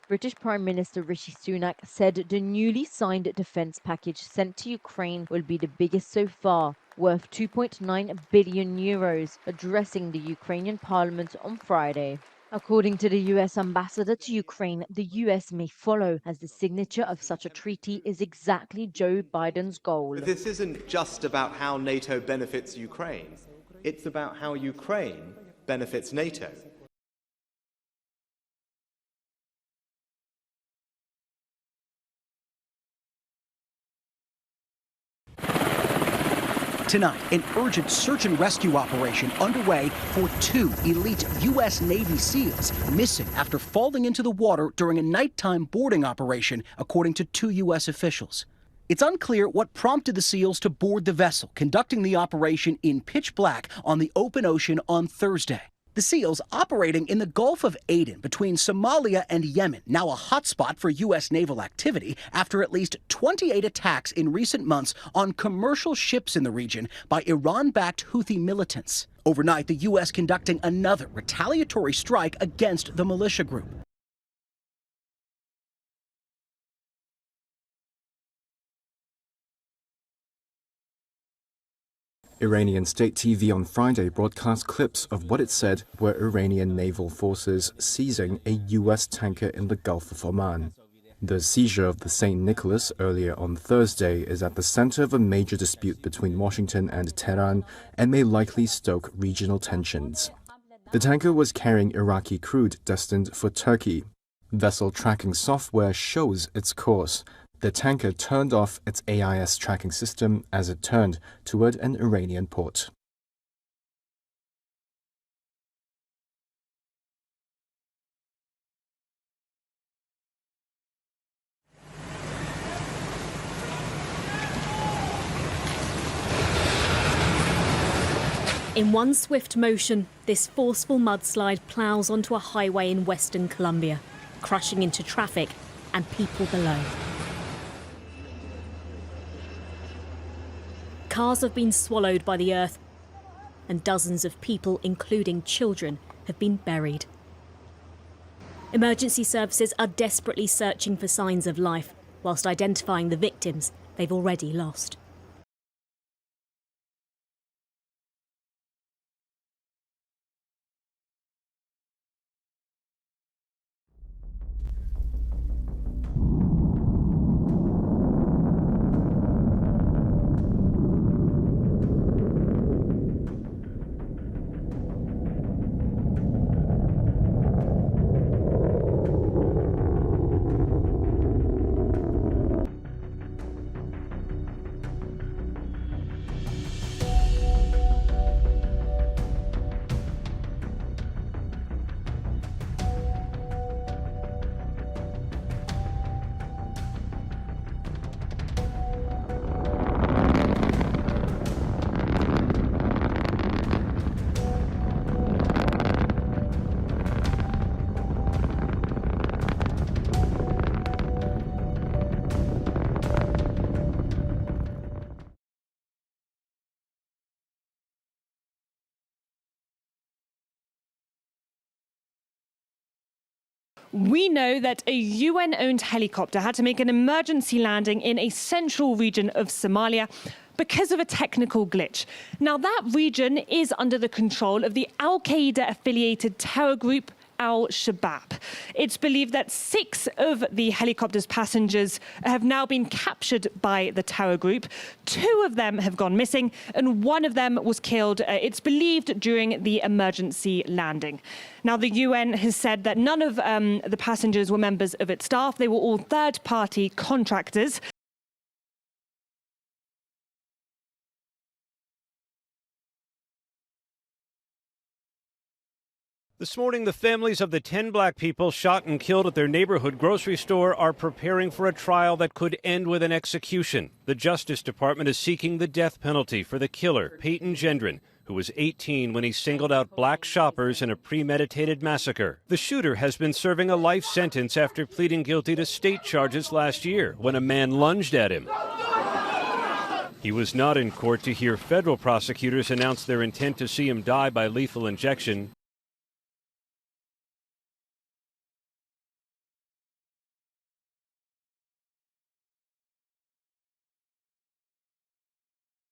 British Prime Minister Rishi Sunak said the newly signed defence package sent to Ukraine will be the biggest so far, worth €2.9 billion, addressing the Ukrainian parliament on Friday. According to the US ambassador to Ukraine, the US may follow, as the signature of such a treaty is exactly Joe Biden's goal. This isn't just about how NATO benefits Ukraine, it's about how Ukraine benefits NATO. Tonight, an urgent search and rescue operation underway for 2 elite U.S. Navy SEALs missing after falling into the water during a nighttime boarding operation, according to 2 U.S. officials. It's unclear what prompted the SEALs to board the vessel conducting the operation in pitch black on the open ocean on Thursday. The SEALs operating in the Gulf of Aden between Somalia and Yemen, now a hotspot for U.S. naval activity after at least 28 attacks in recent months on commercial ships in the region by Iran-backed Houthi militants. Overnight, the U.S. conducting another retaliatory strike against the militia group. Iranian state TV on Friday broadcast clips of what it said were Iranian naval forces seizing a U.S. tanker in the Gulf of Oman. The seizure of the St. Nicholas earlier on Thursday is at the center of a major dispute between Washington and Tehran and may likely stoke regional tensions. The tanker was carrying Iraqi crude destined for Turkey. Vessel tracking software shows its course. The tanker turned off its AIS tracking system as it turned toward an Iranian port. In one swift motion, this forceful mudslide ploughs onto a highway in western Colombia, crushing into traffic and people below. Cars have been swallowed by the earth, and dozens of people, including children, have been buried. Emergency services are desperately searching for signs of life, whilst identifying the victims they've already lost. We know that a UN-owned helicopter had to make an emergency landing in a central region of Somalia because of a technical glitch. Now, that region is under the control of the Al-Qaeda-affiliated terror group Al-Shabaab. It's believed that 6 of the helicopter's passengers have now been captured by the terror group. 2 of them have gone missing, and 1 of them was killed, it's believed, during the emergency landing. Now, the UN has said that none of the passengers were members of its staff. They were all third-party contractors. This morning, the families of the 10 black people shot and killed at their neighborhood grocery store are preparing for a trial that could end with an execution. The Justice Department is seeking the death penalty for the killer, Peyton Gendron, who was 18 when he singled out black shoppers in a premeditated massacre. The shooter has been serving a life sentence after pleading guilty to state charges last year when a man lunged at him. He was not in court to hear federal prosecutors announce their intent to see him die by lethal injection.